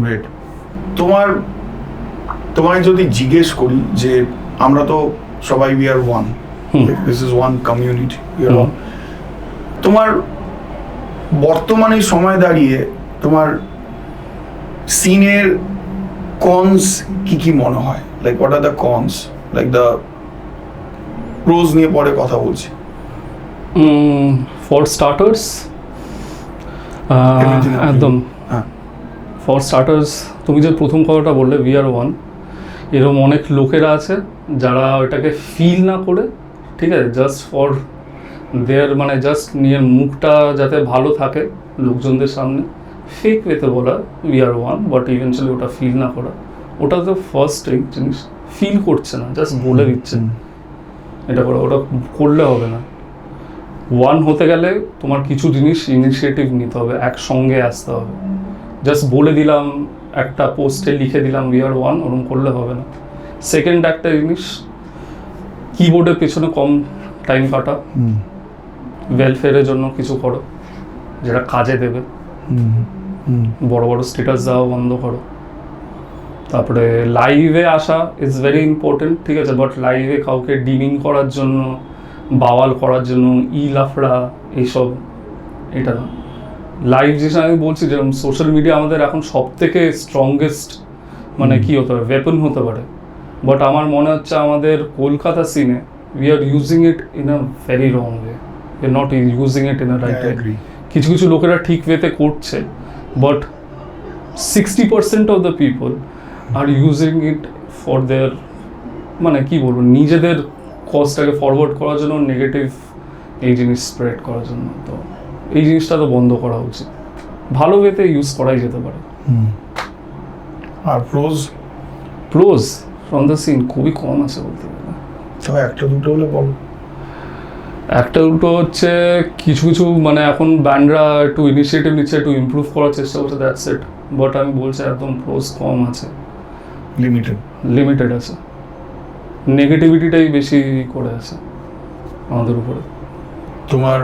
গ্রেট। তোমায় যদি জিজ্ঞেস করি যে আমরা তো সবাই we are one, this is one community, তোমার বর্তমানে সময় দাঁড়িয়ে তোমার সিনের কনস কি কি মনে হয়, like what are the cons, like the pros নিয়ে পরে কথা বলছি। For starters, Everything up to you. একদম হ্যাঁ, ফর স্টার্টার্স, তুমি যে প্রথম কথাটা বললে উই আর ওয়ান, এরকম অনেক লোকেরা আছে যারা ওইটাকে ফিল না করে, ঠিক আছে, জাস্ট ফর দেয়ার, মানে জাস্ট নিজের মুখটা যাতে ভালো থাকে লোকজনদের সামনে, ফেক ওয়েতে বলা we are one, but eventually ওটা ফিল না করা, ওটা তো ফার্স্ট জিনিস। ফিল করছে না, জাস্ট বলে দিচ্ছে এটা করা, ওটা করলে হবে না। ওয়ান হতে গেলে তোমার কিছু জিনিস ইনিশিয়েটিভ নিতে হবে, একসঙ্গে আসতে হবে। জাস্ট বলে দিলাম, একটা পোস্টে লিখে দিলাম উই আর ওয়ান, ওরকম করলে হবে না। সেকেন্ড একটা জিনিস, কিবোর্ডের পেছনে কম টাইম কাটা, ওয়েলফেয়ারের জন্য কিছু করো যেটা কাজে দেবে, বড় বড় স্ট্যাটাস দেওয়া বন্ধ করো। তারপরে লাইভে আসা ইজ ভেরি ইম্পর্টেন্ট, ঠিক আছে, বাট লাইভে কাউকে ডিমিং করার জন্য, বাওয়াল করার জন্য, লাফড়া এইসব, এটা না। লাইভ যেটা আমি বলছি, যেরকম সোশ্যাল মিডিয়া আমাদের এখন সব থেকে স্ট্রংগেস্ট, মানে কি হতে পারে, ওয়েপন হতে পারে, বাট আমার মনে হচ্ছে আমাদের কলকাতা সিনে we are using it in a very wrong way, we are not using it in a right way. কিছু কিছু লোকেরা ঠিক ওয়েতে করছে, but 60% of the people are using it for their, মানে কি বলবো, নিজেদের কজটাকে ফরওয়ার্ড করার জন্য, নেগেটিভ এই জিনিস স্প্রেড করার জন্য। তো এই জিনিসটা তো বন্ধ করা উচিত, ভালো ওয়েতে ইউজ করাই যেতে পারে। আর প্রোজ ফ্রম দ্য সিন খুবই কম আছে বলতে গেলে, তবে একটা দুটো হলে বলো। একটা দুটো হচ্ছে কিছু কিছু, মানে এখন ব্যান্ডরা একটু ইনিশিয়েটিভ নিচ্ছে, একটু ইমপ্রুভ করার চেষ্টা করছে, দ্যাটস ইট। বাট আমি বলছি একদম প্রোজ কম আছে, লিমিটেড আছে, নেগেটিভিটিটাই বেশি করে আছে আমাদের উপরে। তোমার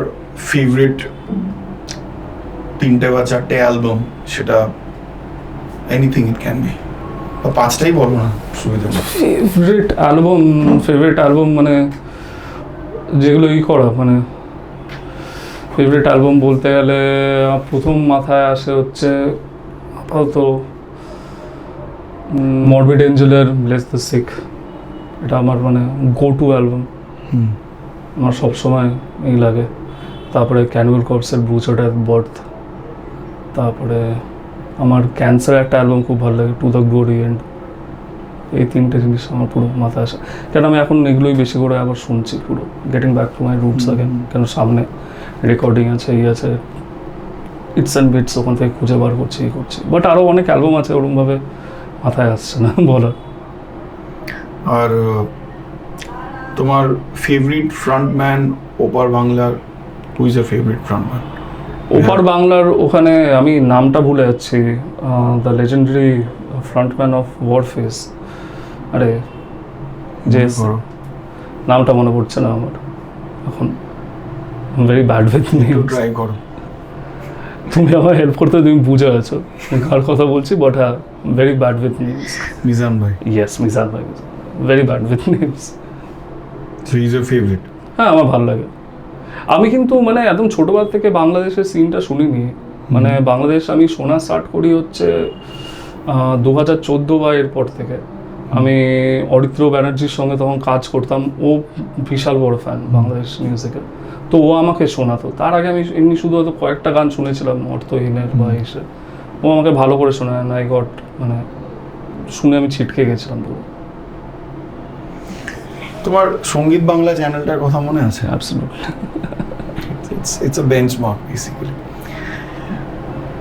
ফেভারিট 3টে বা 4টে অ্যালবাম, সেটা এনিথিং ইট ক্যান বি, বা 5টাই বলো না, সুবিধা নেই। ফেভারিট অ্যালবাম মানে যেগুলো করা, মানে ফেভারিট অ্যালবাম বলতে গেলে প্রথম মাথায় আসে হচ্ছে আপাতত মরবিড এঞ্জেলের ব্লেস দ্য সিক, এটা আমার মানে গো টু অ্যালবাম, আমার সবসময় এই লাগে। তারপরে ক্যানুয়াল কর্পসের ব্রুচার্ড অ্যাট বার্থ, তারপরে আমার ক্যান্সার একটা অ্যালবাম খুব ভালো লাগে, টু দ্য গ্লোরি এন্ড। এই 3টে জিনিস আমার পুরো মাথায় আসে, কেন আমি এখন এগুলোই বেশি করে আবার শুনছি, পুরো getting back to my roots again, কেন সামনে রেকর্ডিং আছে, আছে ইটস অ্যান্ড বিটস, ওখান থেকে খুঁজে বার করছি, বাট আরও অনেক অ্যালবাম আছে, ওরকমভাবে মাথায় আসছে না বলার। আর তোমার ফেভারিট ফ্রন্টম্যান ওপার বাংলার, who is a favourite frontman? ওপার বাংলার ওখানে আমি নামটা ভুলে যাচ্ছি, the legendary frontman of Warfaze, আরে যে নামটা মনে পড়ছে না আমার এখন, very bad with names. Try করো। তুমি আমার হেল্প করতে, তুমি বুঝে গেছো কার কথা বলছি, বাট হ্যাঁ very bad with names. Mizan ভাই। ইয়েস, মিজান ভাই, very bad with names. So he is a favourite? হ্যাঁ, আমার ভালো লাগে। আমি কিন্তু মানে একদম ছোটবেলা থেকে বাংলাদেশের সিনটা শুনিনি, মানে বাংলাদেশ আমি শোনা স্টার্ট করি হচ্ছে 2014 বা এরপর থেকে। আমি অরিত্র ব্যানার্জির সঙ্গে তখন কাজ করতাম, ও বিশাল বড় ফ্যান বাংলাদেশ মিউজিকের, তো ও আমাকে শোনাতো। তার আগে আমি এমনি শুধু হয়তো কয়েকটা গান শুনেছিলাম অর্থহীনের বা এসে, ও আমাকে ভালো করে শোনায়, আই গট মানে শুনে আমি ছিটকে গেছিলাম পুরো। তোমার সঙ্গীত বাংলা চ্যানেলটার কথা মনে আছে? Absolutely. It's a benchmark basically.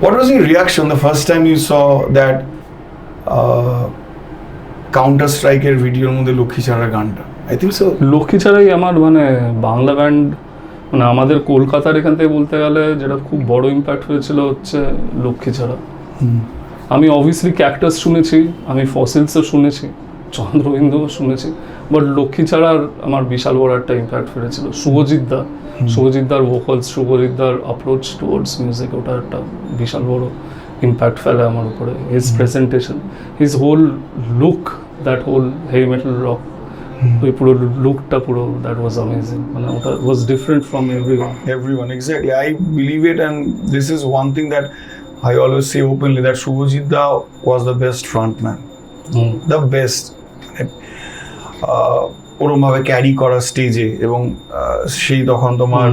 What was your reaction the first time you saw that Counter Strike এর ভিডিওর মধ্যে লক্ষ্মী ছাড়া গানটা? I think so. লক্ষ্মী ছাড়াই আমার মানে বাংলা ব্যান্ড, মানে আমাদের কলকাতার এখান থেকে বলতে গেলে যেটা খুব বড় ইম্প্যাক্ট হয়েছিল হচ্ছে লক্ষ্মী ছাড়া। আমি অবভিয়াসলি ক্যাকটাস শুনেছি, আমি ফসিলসও শুনেছি, চন্দ্রবিন্দুও শুনেছি, বাট লক্ষ্মী ছাড়ার আমার বিশাল বড় একটা ইম্প্যাক্ট ফেলেছিল। শুভজিৎদার ভোকালস, শুভজিৎদার অ্যাপ্রোচ টুয়ার্ডস মিউজিক, ওটা একটা বিশাল বড় ইম্প্যাক্ট ফেলে আমার উপরে। His presentation, his whole look, that whole heavy metal rock, ওই পুরো লুকটা পুরো, দ্যাট ওয়াজ অ্যামেজিং। মানে ওটা was different from Everyone, exactly. I believe it, and this is one thing that I always say openly, that Shubhajit Da was the best frontman. The best. ওরমভাবে ক্যারি করা স্টেজে, এবং সেই তখন তোমার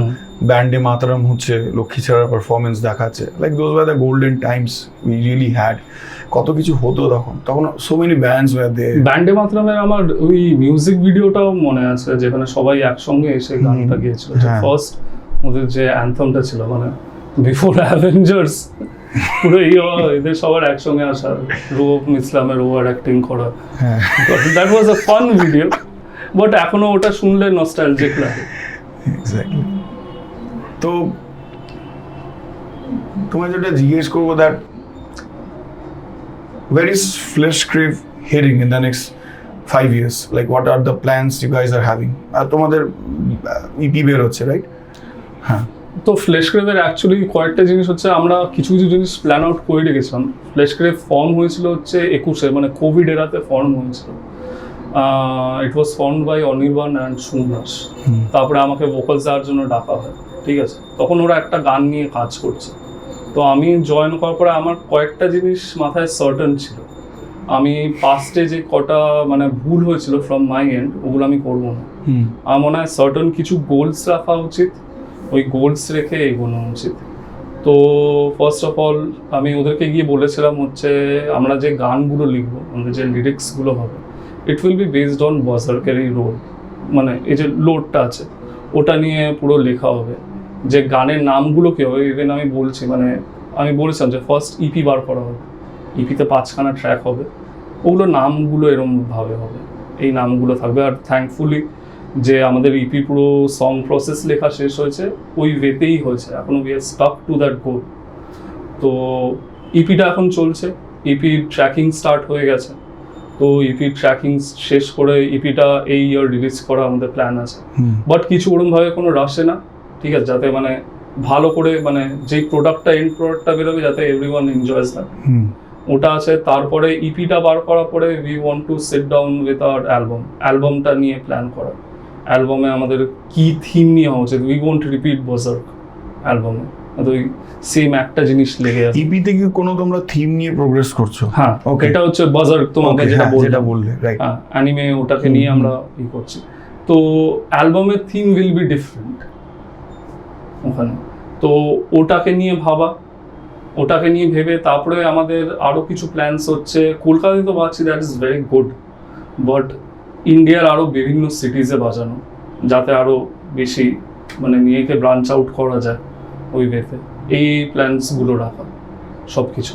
ব্যান্ডে মাতারাম হচ্ছে, লক্ষ্মী ছাড়ার পারফরমেন্স দেখাচ্ছে, like those were the golden Times we really had. কত কিছু হতো তখন সো মেনি ব্যান্ডস ওয়ার দেয়ার। ব্যান্ডে মাতরামের আমার ওই মিউজিক ভিডিওটাও মনে আছে, যেখানে সবাই একসঙ্গে এসে গানটা গিয়েছিল। ফার্স্ট ওদের যে অ্যান্থমটা ছিল, মানে বিফোর অ্যাভেঞ্জার্স, পুরো এদের সবার একসঙ্গে আসা, রূপ ইসলামের ওভার অ্যাক্টিং করা, that was a fun video, but এখনো ওটা শুনলে নস্টালজিক লাগে। এক্স্যাক্টলি। তো তোমায় যেটা জিজ্ঞেস করবো, that where is Fleshgrave heading in the next 5 years? Like, what are the plans you guys are having? আর তোমাদের ইপি বের হচ্ছে, রাইট? হ্যাঁ। তো ফ্লেশগ্রেভের অ্যাকচুয়ালি কয়েকটা জিনিস হচ্ছে, আমরা কিছু কিছু জিনিস প্ল্যান আউট করে রেখেছিলাম। ফ্লেশগ্রেভ ফর্ম হয়েছিল হচ্ছে 21-এ, মানে কোভিড এরাতে ফর্ম হয়েছিল। It was form by Anirban and Sundas. তারপরে আমাকে ভোকালস দেওয়ার জন্য ডাকা হয়, ঠিক আছে। তখন ওরা একটা গান নিয়ে কাজ করছে, তো আমি জয়েন করার পরে আমার কয়েকটা জিনিস মাথায় সার্টেন ছিল। আমি পাস্টে যে কটা মানে ভুল হয়েছিল ফ্রম মাই এন্ড, ওগুলো আমি করবো না। আমার মনে হয় সার্টেন কিছু গোলস রাখা উচিত, ওই গোলস রেখে এগোনো উচিত। তো ফার্স্ট অফ অল আমি ওদেরকে গিয়ে বলেছিলাম হচ্ছে, আমরা যে গানগুলো লিখবো, আমাদের যে লিরিক্সগুলো হবে, it will be based on বাজার্কের এই রোল, মানে এই যে লোডটা আছে ওটা নিয়ে পুরো লেখা হবে। যে গানের নামগুলো কী হবে, ইভেন আমি বলছি, মানে আমি বলেছিলাম যে ফার্স্ট ইপি বার করা হবে, ইপিতে 5খানা ট্র্যাক হবে, ওগুলো নামগুলো এরমভাবে হবে, এই নামগুলো থাকবে। আর থ্যাঙ্কফুলি যে আমাদের ইপি পুরো সং প্রসেস লেখা শেষ হয়েছে, ওই ওয়েতেই হয়েছে, এখনও we are stuck to that goal. তো ইপিটা এখন চলছে, ইপির ট্র্যাকিং স্টার্ট হয়ে গেছে, তো ইপির ট্র্যাকিং শেষ করে ইপিটা এই ইয়ার রিলিজ করা আমাদের প্ল্যান আছে। বাট কিছু ওরমভাবে কোনো রাশে না, ঠিক আছে, যাতে মানে ভালো করে মানে যেই প্রোডাক্টটা এন্ড প্রোডাক্টটা বেরোবে যাতে এভরিওয়ান এনজয়স দ্যাট, ওটা আছে। তারপরে ইপিটা বার করার পরে we want to sit down with our অ্যালবামটা নিয়ে প্ল্যান করা। অ্যালবামে আমাদের কি থিম নিয়ে হওয়া উচিত, উই ওয়ান্ট রিপিট বাজার্ক অ্যালবামে, ওই সেম একটা জিনিস লেগে আছে। ইপিতে কি কোনো তোমরা থিম নিয়ে প্রোগ্রেস করছো? হ্যাঁ, এটা হচ্ছে বাজার্ক, তোমাকে যেটা বললে, রাইট? হ্যাঁ, অ্যানিমে, ওটাকে নিয়ে আমরা ই করছি। তো অ্যালবামের থিম উইল বি ডিফারেন্ট ওখানে, তো ওটাকে নিয়ে ভাবা, ওটাকে নিয়ে ভেবে তারপরে আমাদের আরও কিছু প্ল্যানস হচ্ছে। কলকাতায় তো বাজছি, that is very good, but ইন্ডিয়ার আরও বিভিন্ন সিটিজে বাজানো, যাতে আরও বেশি মানে নিজেকে ব্রাঞ্চ আউট করা যায় ওই ওয়েতে। এই প্ল্যানসগুলো রাখা, সব কিছু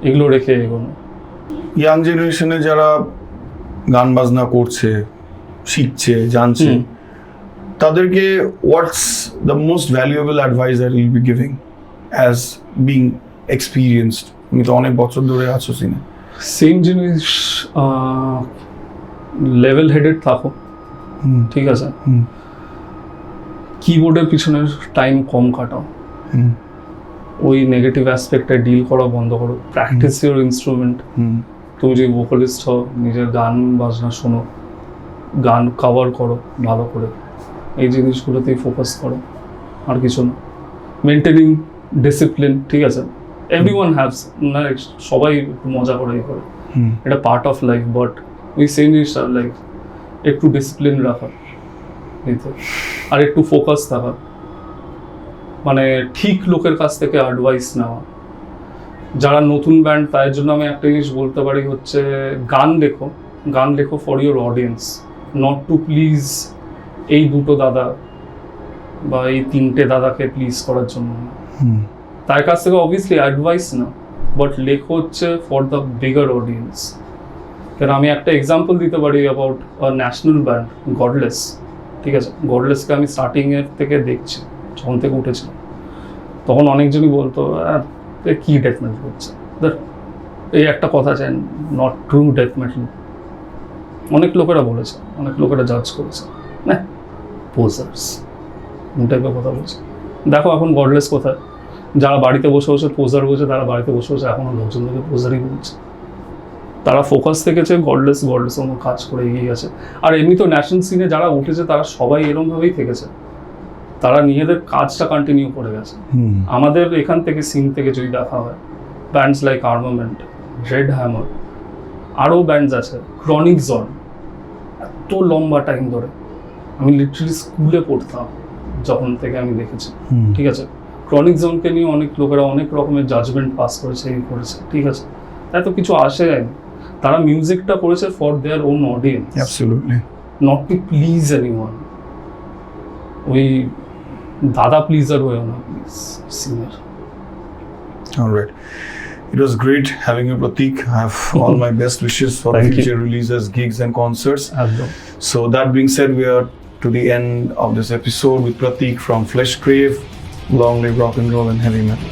এগুলো রেখে এগোনো। ইয়াং জেনারেশনে যারা গান বাজনা করছে, শিখছে জানছে তাদেরকে what's the most valuable advice that will be giving as being experienced? তুমি তো অনেক বছর ধরে আছো সিনে। সেম জিনিস, লেভেল হেডেড থাকো, ঠিক আছে, কিবোর্ডের পিছনে টাইম কম কাটাও, ওই নেগেটিভ অ্যাসপেক্টে ডিল করা বন্ধ করো, প্র্যাকটিস ইউর ইনস্ট্রুমেন্ট। তুমি যদি ভোকালিস্ট হও, নিজের গান বাজনা শোনো, গান কভার করো ভালো করে, এই জিনিসগুলোতেই ফোকাস করো, আর কিছু না। মেনটেনিং ডিসিপ্লিন, ঠিক আছে, এভরিওয়ান হ্যাভস, না সবাই একটু মজা করেই করে, এটা পার্ট অফ লাইফ, বাট ওই সেম জিনিসটা লাইক একটু ডিসিপ্লিন রাখা, এতে আর একটু ফোকাস থাকা, মানে ঠিক লোকের কাছ থেকে অ্যাডভাইস নেওয়া। যারা নতুন ব্যান্ড তাদের জন্য আমি একটা জিনিস বলতে পারি হচ্ছে গান লেখো for your audience, not to please এই দুটো দাদা বা এই তিনটে দাদাকে প্লিজ করার জন্য। তার কাছ থেকে অবভিয়াসলি অ্যাডভাইস না, বাট লেখো হচ্ছে ফর দ্য বিগার অডিয়েন্স। কারণ আমি একটা এক্সাম্পল দিতে পারি অ্যাবাউট ন্যাশনাল ব্যান্ড গডলেস, ঠিক আছে, গডলেসকে আমি স্টার্টিংয়ের থেকে দেখছি, যখন থেকে উঠেছিল তখন অনেকজনই বলতো কি ডেথ মেটাল করছে, এই একটা কথা চাই, নট ট্রু ডেথ মেটাল। অনেক লোকেরা বলেছে, অনেক লোকেরা জাজ করেছে, না পোজার্স টাইপের কথা বলছে। দেখো এখন গডলেস কোথায়, যারা বাড়িতে বসে বসে পোজার বলছে তারা বাড়িতে বসে বসে এখনও লোকজনদেরকে পোজারই বলছে। তারা ফোকাস থেকেছে গডলেস অন্য কাজ করে এগিয়ে গেছে। আর এমনি তো ন্যাশনাল সিনে যারা উঠেছে তারা সবাই এরকমভাবেই থেকেছে, তারা নিজেদের কাজটা কন্টিনিউ করে গেছে। আমাদের এখান থেকে সিন থেকে যদি দেখা হয়, bands like armament, red hammer, আরও ব্যান্ডস আছে, ক্রনিক জন, এত লম্বা টাইম ধরে, আমি লিটারালি স্কুলে পড়তাম যখন থেকে আমি দেখেছি, ঠিক আছে, ক্রনিক জোনকে নিয়ে অনেক লোকেরা অনেক রকমের জাজমেন্ট পাস করেছে, এই করেছে, ঠিক আছে, তাই তো কিছু আসে যায়নি। তারা মিউজিকটা করেছে for their own audience, absolutely, not to please anyone. ওই দাদা প্লিজার হয়েও না please singer. Alright. It was great having you, Pratik. I have all my best wishes for Thank you. future releases, gigs and concerts. একদম। So that being said, we are to the end of this episode with Pratik from Flesh Crave. Long live rock and roll and heavy metal.